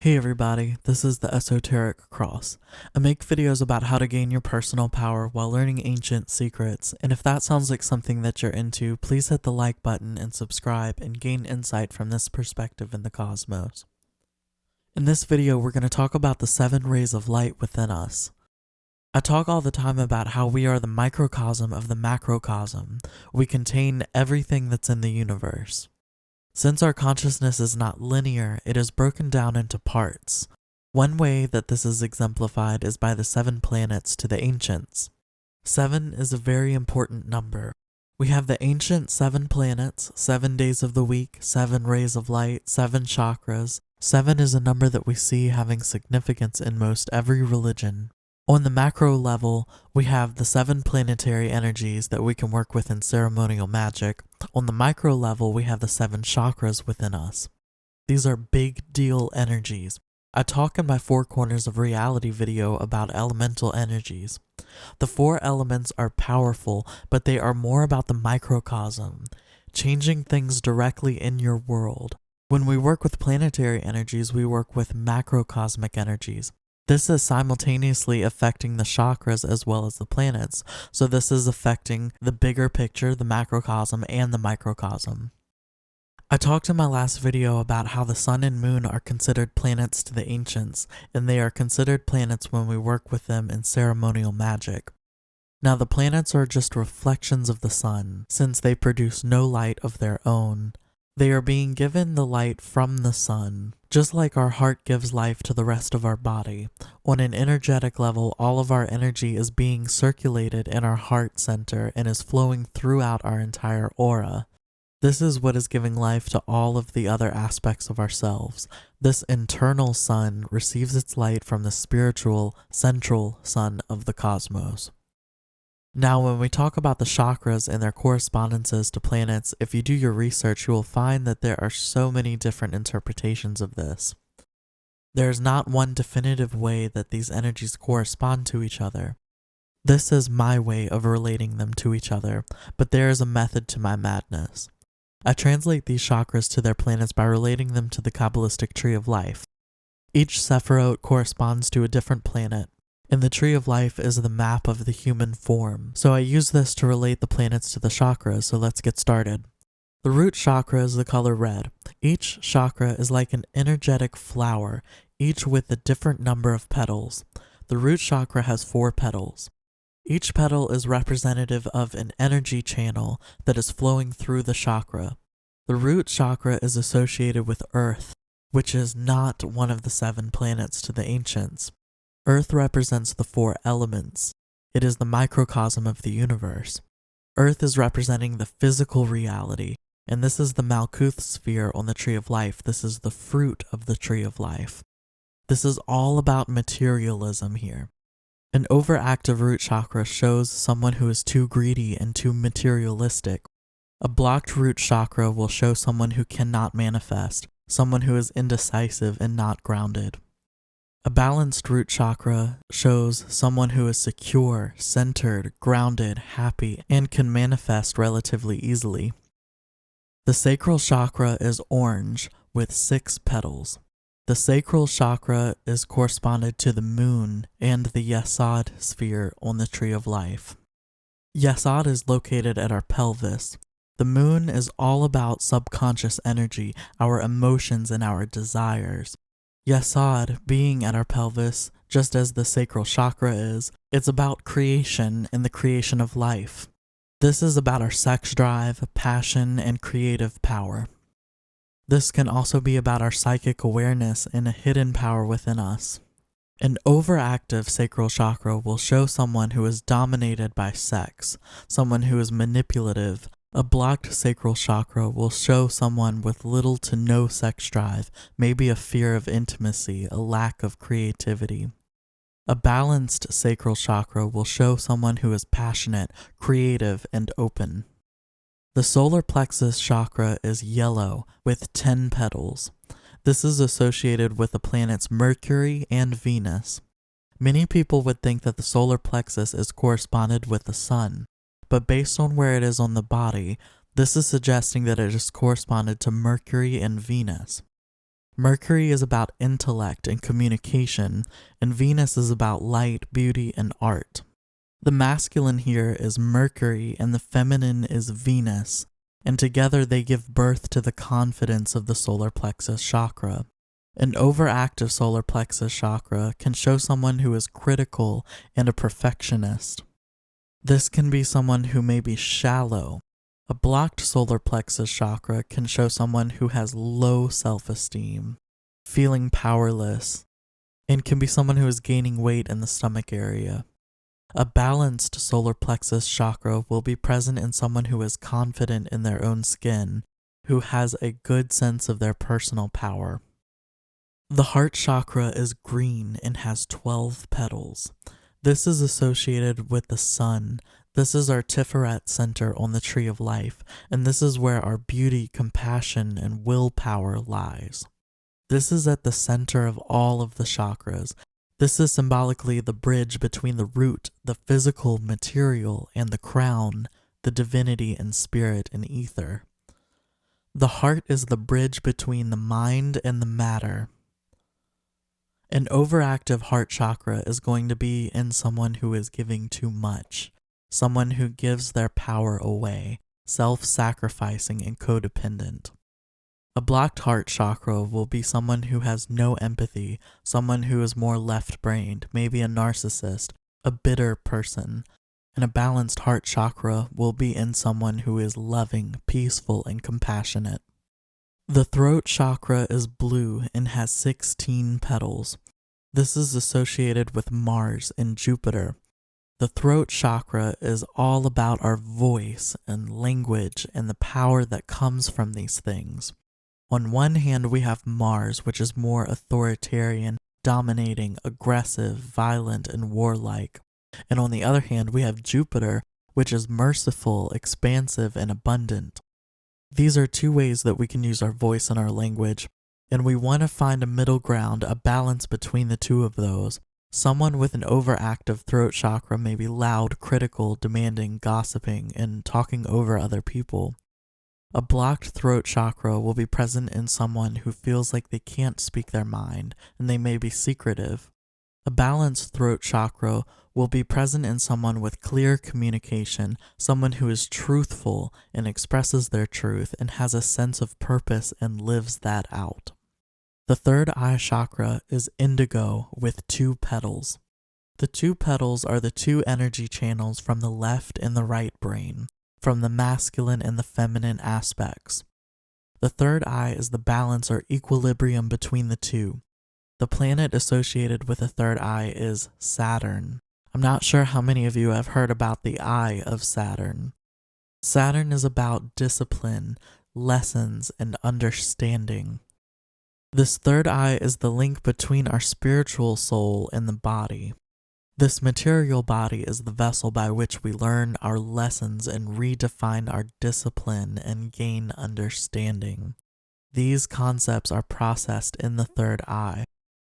Hey everybody, this is the Esoteric Cross. I make videos about how to gain your personal power while learning ancient secrets, and if that sounds like something that you're into, please hit the like button and subscribe and gain insight from this perspective in the cosmos. In this video, we're going to talk about the 7 rays of light within us. I talk all the time about how we are the microcosm of the macrocosm. We contain everything that's in the universe. Since our consciousness is not linear, it is broken down into parts. One way that this is exemplified is by the 7 planets to the ancients. 7 is a very important number. We have the ancient 7 planets, 7 days of the week, 7 rays of light, 7 chakras. 7 is a number that we see having significance in most every religion. On the macro level, we have the 7 planetary energies that we can work with in ceremonial magic. On the micro level, we have the 7 chakras within us. These are big deal energies. I talk in my 4 Corners of Reality video about elemental energies. The 4 elements are powerful, but they are more about the microcosm, changing things directly in your world. When we work with planetary energies, we work with macrocosmic energies. This is simultaneously affecting the chakras as well as the planets, so this is affecting the bigger picture, the macrocosm, and the microcosm. I talked in my last video about how the sun and moon are considered planets to the ancients, and they are considered planets when we work with them in ceremonial magic. Now the planets are just reflections of the sun, since they produce no light of their own. They are being given the light from the sun, just like our heart gives life to the rest of our body. On an energetic level, all of our energy is being circulated in our heart center and is flowing throughout our entire aura. This is what is giving life to all of the other aspects of ourselves. This internal sun receives its light from the spiritual, central sun of the cosmos. Now, when we talk about the chakras and their correspondences to planets, if you do your research, you will find that there are so many different interpretations of this. There is not one definitive way that these energies correspond to each other. This is my way of relating them to each other, but there is a method to my madness. I translate these chakras to their planets by relating them to the Kabbalistic tree of life. Each Sephiroth corresponds to a different planet, and the tree of life is the map of the human form. So I use this to relate the planets to the chakras, so let's get started. The root chakra is the color red. Each chakra is like an energetic flower, each with a different number of petals. The root chakra has 4 petals. Each petal is representative of an energy channel that is flowing through the chakra. The root chakra is associated with Earth, which is not one of the 7 planets to the ancients. Earth represents the 4 elements. It is the microcosm of the universe. Earth is representing the physical reality, and this is the Malkuth sphere on the tree of life. This is the fruit of the tree of life. This is all about materialism here. An overactive root chakra shows someone who is too greedy and too materialistic. A blocked root chakra will show someone who cannot manifest, someone who is indecisive and not grounded. A balanced root chakra shows someone who is secure, centered, grounded, happy, and can manifest relatively easily. The sacral chakra is orange with 6 petals. The sacral chakra is corresponded to the moon and the Yesod sphere on the tree of life. Yesod is located at our pelvis. The moon is all about subconscious energy, our emotions, and our desires. Yesod being at our pelvis, just as the sacral chakra is, it's about creation and the creation of life. This is about our sex drive, passion, and creative power. This can also be about our psychic awareness and a hidden power within us. An overactive sacral chakra will show someone who is dominated by sex, someone who is manipulative. A blocked sacral chakra will show someone with little to no sex drive, maybe a fear of intimacy, a lack of creativity. A balanced sacral chakra will show someone who is passionate, creative, and open. The solar plexus chakra is yellow with 10 petals. This is associated with the planets Mercury and Venus. Many people would think that the solar plexus is corresponded with the sun, but based on where it is on the body, this is suggesting that it is corresponded to Mercury and Venus. Mercury is about intellect and communication, and Venus is about light, beauty, and art. The masculine here is Mercury and the feminine is Venus, and together they give birth to the confidence of the solar plexus chakra. An overactive solar plexus chakra can show someone who is critical and a perfectionist. This can be someone who may be shallow. A blocked solar plexus chakra can show someone who has low self-esteem, feeling powerless, and can be someone who is gaining weight in the stomach area. A balanced solar plexus chakra will be present in someone who is confident in their own skin, who has a good sense of their personal power. The heart chakra is green and has 12 petals. This is associated with the sun. This is our Tiferet center on the tree of life, and this is where our beauty, compassion, and willpower lies. This is at the center of all of the chakras. This is symbolically the bridge between the root, the physical material, and the crown, the divinity and spirit and ether. The heart is the bridge between the mind and the matter. An overactive heart chakra is going to be in someone who is giving too much, someone who gives their power away, self-sacrificing and codependent. A blocked heart chakra will be someone who has no empathy, someone who is more left-brained, maybe a narcissist, a bitter person. And a balanced heart chakra will be in someone who is loving, peaceful, and compassionate. The throat chakra is blue and has 16 petals. This is associated with Mars and Jupiter. The throat chakra is all about our voice and language and the power that comes from these things. On one hand, we have Mars, which is more authoritarian, dominating, aggressive, violent, and warlike. And on the other hand, we have Jupiter, which is merciful, expansive, and abundant. These are two ways that we can use our voice and our language, and we want to find a middle ground, a balance between the two of those. Someone with an overactive throat chakra may be loud, critical, demanding, gossiping, and talking over other people. A blocked throat chakra will be present in someone who feels like they can't speak their mind, and they may be secretive. A balanced throat chakra will be present in someone with clear communication, someone who is truthful and expresses their truth and has a sense of purpose and lives that out. The third eye chakra is indigo with 2 petals. The 2 petals are the 2 energy channels from the left and the right brain, from the masculine and the feminine aspects. The third eye is the balance or equilibrium between the two. The planet associated with the third eye is Saturn. I'm not sure how many of you have heard about the eye of Saturn. Saturn is about discipline, lessons, and understanding. This third eye is the link between our spiritual soul and the body. This material body is the vessel by which we learn our lessons and redefine our discipline and gain understanding. These concepts are processed in the third eye.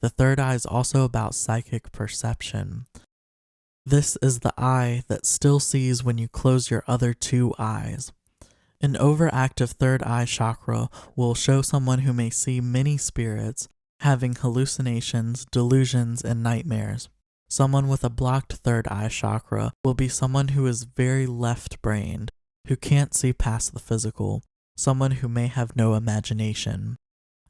The third eye is also about psychic perception. This is the eye that still sees when you close your other 2 eyes. An overactive third eye chakra will show someone who may see many spirits, having hallucinations, delusions, and nightmares. Someone with a blocked third eye chakra will be someone who is very left-brained, who can't see past the physical, someone who may have no imagination.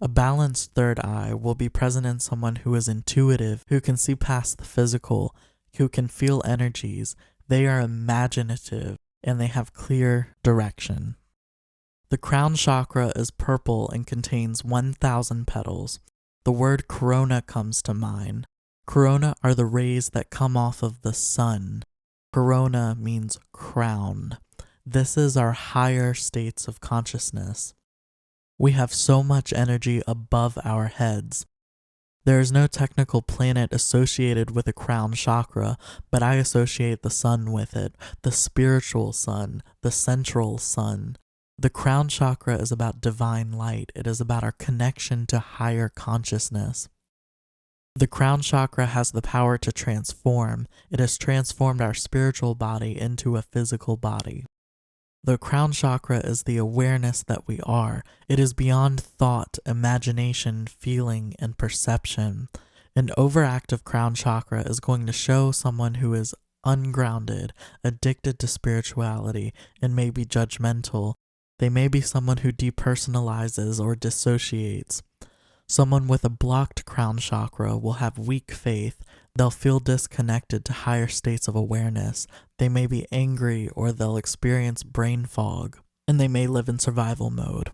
A balanced third eye will be present in someone who is intuitive, who can see past the physical, who can feel energies. They are imaginative, and they have clear direction. The crown chakra is purple and contains 1,000 petals. The word corona comes to mind. Corona are the rays that come off of the sun. Corona means crown. This is our higher states of consciousness. We have so much energy above our heads. There is no technical planet associated with a crown chakra, but I associate the sun with it, the spiritual sun, the central sun. The crown chakra is about divine light. It is about our connection to higher consciousness. The crown chakra has the power to transform. It has transformed our spiritual body into a physical body. The crown chakra is the awareness that we are. It is beyond thought, imagination, feeling, and perception. An overactive crown chakra is going to show someone who is ungrounded, addicted to spirituality, and may be judgmental. They may be someone who depersonalizes or dissociates. Someone with a blocked crown chakra will have weak faith. They'll feel disconnected to higher states of awareness. They may be angry or they'll experience brain fog, and they may live in survival mode.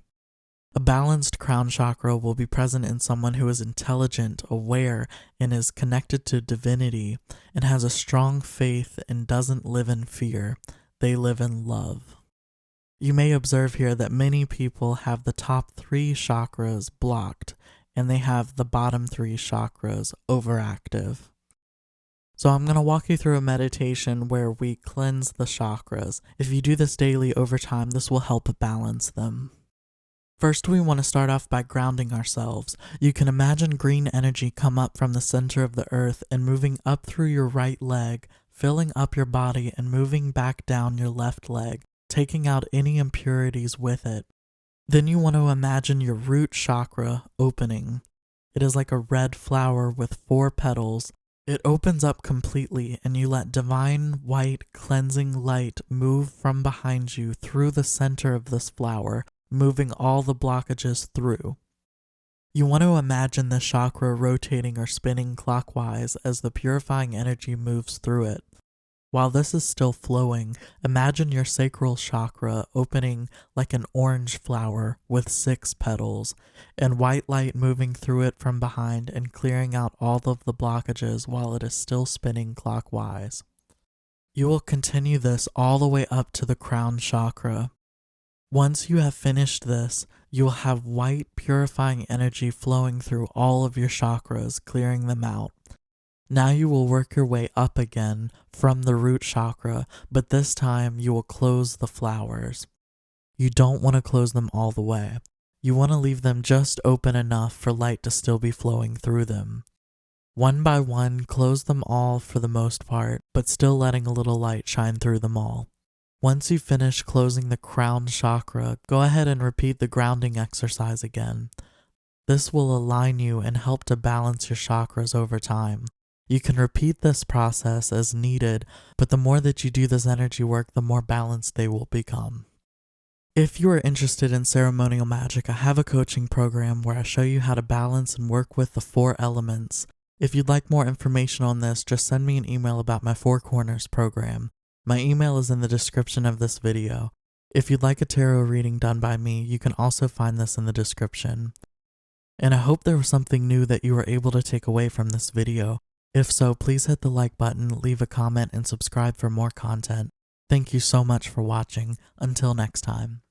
A balanced crown chakra will be present in someone who is intelligent, aware, and is connected to divinity, and has a strong faith and doesn't live in fear. They live in love. You may observe here that many people have the top 3 chakras blocked, and they have the bottom 3 chakras overactive. So I'm going to walk you through a meditation where we cleanse the chakras. If you do this daily over time, this will help balance them. First, we want to start off by grounding ourselves. You can imagine green energy come up from the center of the earth and moving up through your right leg, filling up your body and moving back down your left leg, taking out any impurities with it. Then you want to imagine your root chakra opening. It is like a red flower with 4 petals. It opens up completely, and you let divine white cleansing light move from behind you through the center of this flower, moving all the blockages through. You want to imagine the chakra rotating or spinning clockwise as the purifying energy moves through it. While this is still flowing, imagine your sacral chakra opening like an orange flower with 6 petals, and white light moving through it from behind and clearing out all of the blockages while it is still spinning clockwise. You will continue this all the way up to the crown chakra. Once you have finished this, you will have white purifying energy flowing through all of your chakras, clearing them out. Now you will work your way up again from the root chakra, but this time you will close the flowers. You don't want to close them all the way. You want to leave them just open enough for light to still be flowing through them. One by one, close them all for the most part, but still letting a little light shine through them all. Once you finish closing the crown chakra, go ahead and repeat the grounding exercise again. This will align you and help to balance your chakras over time. You can repeat this process as needed, but the more that you do this energy work, the more balanced they will become. If you are interested in ceremonial magic, I have a coaching program where I show you how to balance and work with the 4 elements. If you'd like more information on this, just send me an email about my 4 Corners program. My email is in the description of this video. If you'd like a tarot reading done by me, you can also find this in the description. And I hope there was something new that you were able to take away from this video. If so, please hit the like button, leave a comment, and subscribe for more content. Thank you so much for watching. Until next time.